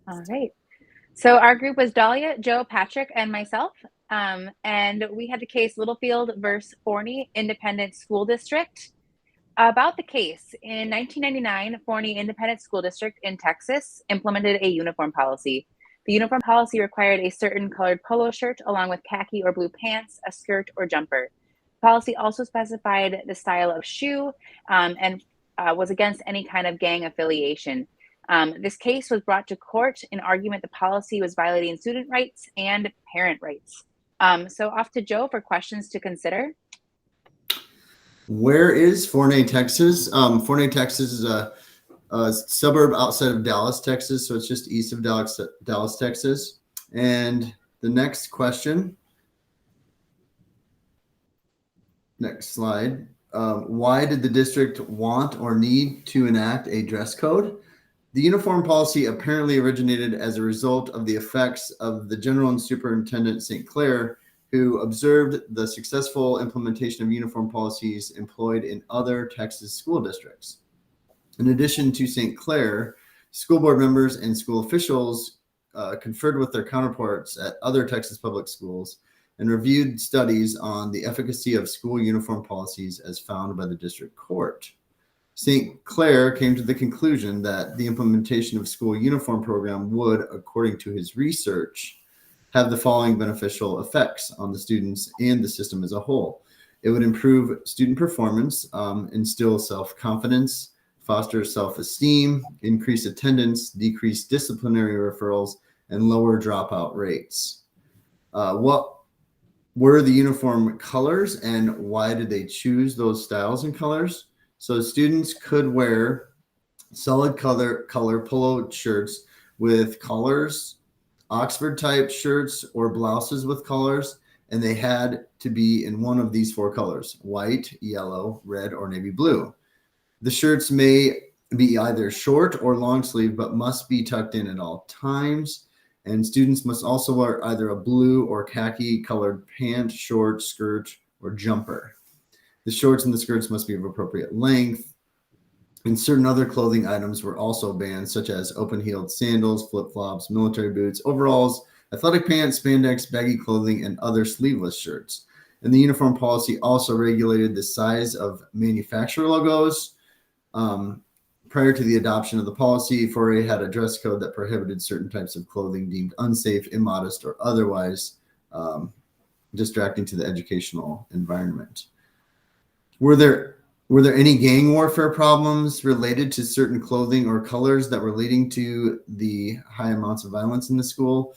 All right. So our group was Dahlia, Joe, Patrick, and myself. And we had the case Littlefield versus Forney Independent School District. About the case, in 1999, Forney Independent School District in Texas implemented a uniform policy. The uniform policy required a certain colored polo shirt along with khaki or blue pants, a skirt, or jumper. The policy also specified the style of shoe and was against any kind of gang affiliation. This case was brought to court in argument the policy was violating student rights and parent rights. So off to Joe for questions to consider. Where is Forney, Texas? Forney, Texas is a suburb outside of Dallas, Texas. So it's just east of Dallas, Texas. And the next question, next slide. Why did the district want or need to enact a dress code? The uniform policy apparently originated as a result of the effects of the General and Superintendent St. Clair, who observed the successful implementation of uniform policies employed in other Texas school districts. In addition to St. Clair, school board members and school officials conferred with their counterparts at other Texas public schools and reviewed studies on the efficacy of school uniform policies as found by the district court. St. Clair came to the conclusion that the implementation of school uniform program would, according to his research, have the following beneficial effects on the students and the system as a whole. It would improve student performance, instill self-confidence, foster self-esteem, increase attendance, decrease disciplinary referrals, and lower dropout rates. What were the uniform colors and why did they choose those styles and colors? So students could wear solid color polo shirts with collars, Oxford type shirts or blouses with collars, and they had to be in one of these four colors: white, yellow, red, or navy blue. The shirts may be either short or long sleeve, but must be tucked in at all times. And students must also wear either a blue or khaki colored pant, short, skirt, or jumper. The shorts and the skirts must be of appropriate length. And certain other clothing items were also banned, such as open-heeled sandals, flip-flops, military boots, overalls, athletic pants, spandex, baggy clothing, and other sleeveless shirts. And the uniform policy also regulated the size of manufacturer logos. Prior to the adoption of the policy, 4A had a dress code that prohibited certain types of clothing deemed unsafe, immodest, or otherwise distracting to the educational environment. Were there any gang warfare problems related to certain clothing or colors that were leading to the high amounts of violence in the school?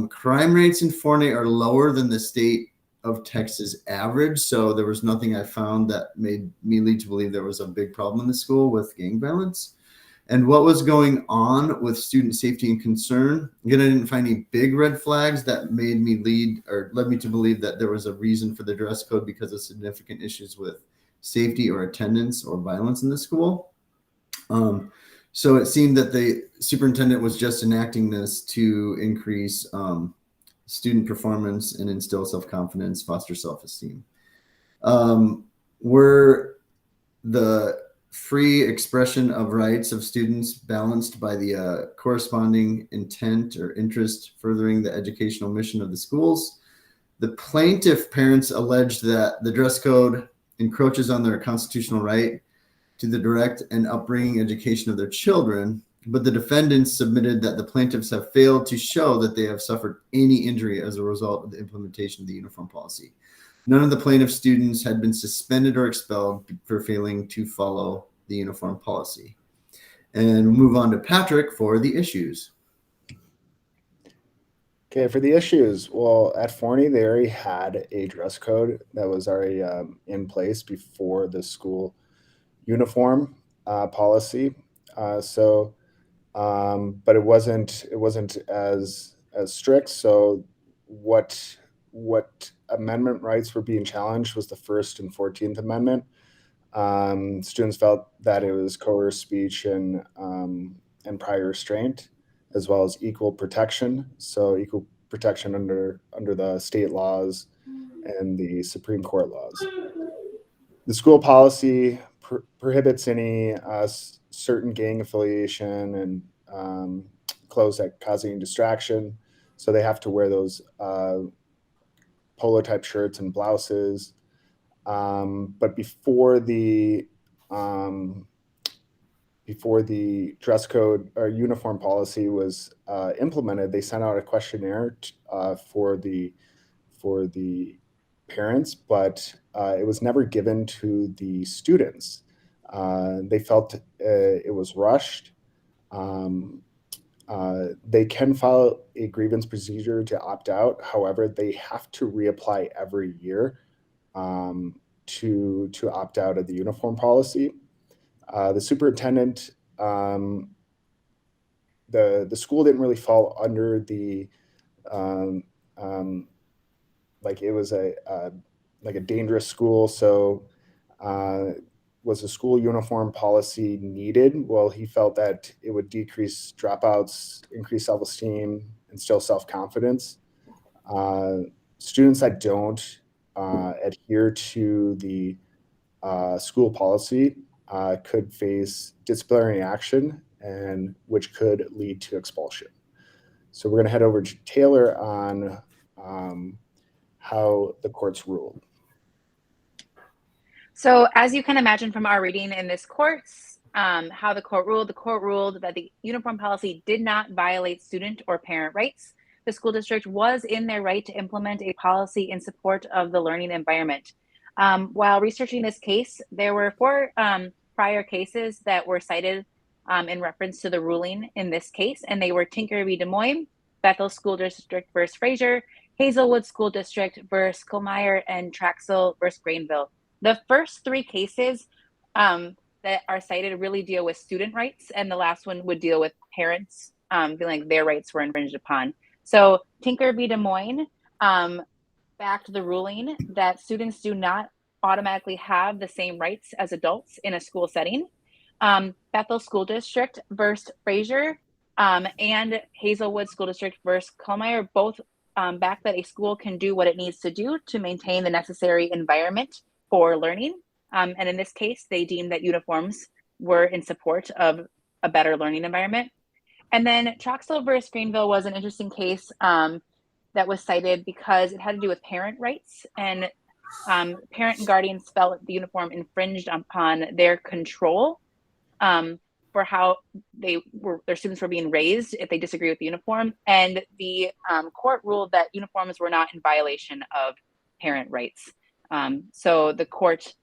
Crime rates in Forney are lower than the state of Texas average, so there was nothing I found that made me lead to believe there was a big problem in the school with gang violence. And what was going on with student safety and concern? Again, I didn't find any big red flags that led me to believe that there was a reason for the dress code because of significant issues with safety or attendance or violence in the school. So it seemed that the superintendent was just enacting this to increase student performance and instill self-confidence, foster self-esteem. Were the free expression of rights of students balanced by the corresponding intent or interest furthering the educational mission of the schools? The plaintiff parents alleged that the dress code encroaches on their constitutional right to the direct and upbringing education of their children, but the defendants submitted that the plaintiffs have failed to show that they have suffered any injury as a result of the implementation of the uniform policy. None of the plaintiff students had been suspended or expelled for failing to follow the uniform policy. And we'll move on to Patrick for the issues. Okay, for the issues, well, at Forney, they already had a dress code that was already in place before the school uniform policy. But it wasn't as strict. So what amendment rights were being challenged was the First and 14th Amendment. Students felt that it was coerced speech and prior restraint, as well as equal protection. So equal protection under the state laws and the Supreme Court laws. The school policy prohibits any certain gang affiliation and clothes that cause any distraction. So they have to wear those polo type shirts and blouses. But before the dress code or uniform policy was implemented, they sent out a questionnaire for the parents, but it was never given to the students. They felt it was rushed. They can file a grievance procedure to opt out. However, they have to reapply every year to opt out of the uniform policy. The superintendent, the school didn't really fall under the like it was a dangerous school. So was a school uniform policy needed? Well, he felt that it would decrease dropouts, increase self-esteem, instill self-confidence. Students that don't adhere to the school policy could face disciplinary action, and which could lead to expulsion. So we're going to head over to Taylor on how the courts ruled. So as you can imagine from our reading in this courts, how the court ruled that the uniform policy did not violate student or parent rights. The school district was in their right to implement a policy in support of the learning environment. While researching this case, there were 4 prior cases that were cited in reference to the ruling in this case, and they were Tinker v. Des Moines, Bethel School District versus Fraser, Hazelwood School District versus Kohlmeyer, and Traxel versus Greenville. The first 3 cases that are cited really deal with student rights, and the last one would deal with parents feeling like their rights were infringed upon. So Tinker v. Des Moines backed the ruling that students do not automatically have the same rights as adults in a school setting. Bethel School District versus Fraser and Hazelwood School District versus Kohlmeyer both back that a school can do what it needs to do to maintain the necessary environment for learning. And in this case, they deemed that uniforms were in support of a better learning environment. And then Traxel versus Greenville was an interesting case that was cited because it had to do with parent rights, and parent and guardians felt the uniform infringed upon their control for how their students were being raised if they disagree with the uniform. And the court ruled that uniforms were not in violation of parent rights. So the court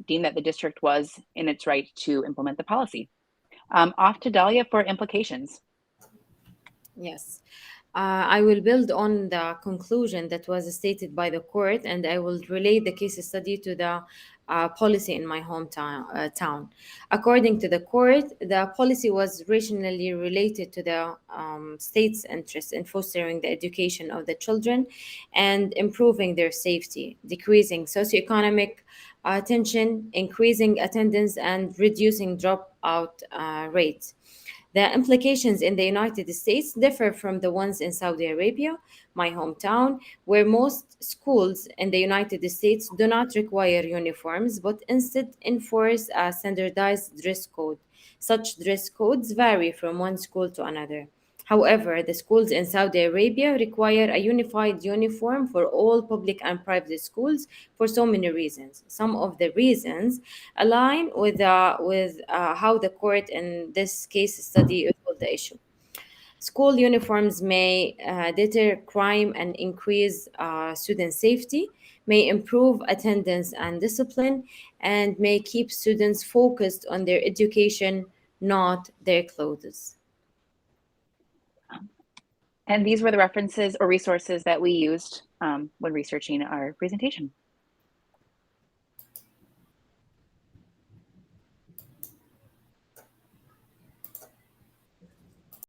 deemed that the district was in its right to implement the policy. Off to Dahlia for implications. Yes. I will build on the conclusion that was stated by the court, and I will relate the case study to the policy in my hometown. Town. According to the court, the policy was rationally related to the state's interest in fostering the education of the children and improving their safety, decreasing socioeconomic tension, increasing attendance, and reducing dropout rates. The implications in the United States differ from the ones in Saudi Arabia, my hometown, where most schools in the United States do not require uniforms but instead enforce a standardized dress code. Such dress codes vary from one school to another. However, the schools in Saudi Arabia require a unified uniform for all public and private schools for so many reasons. Some of the reasons align with how the court in this case study resolved the issue. School uniforms may deter crime and increase student safety, may improve attendance and discipline, and may keep students focused on their education, not their clothes. And these were the references or resources that we used when researching our presentation.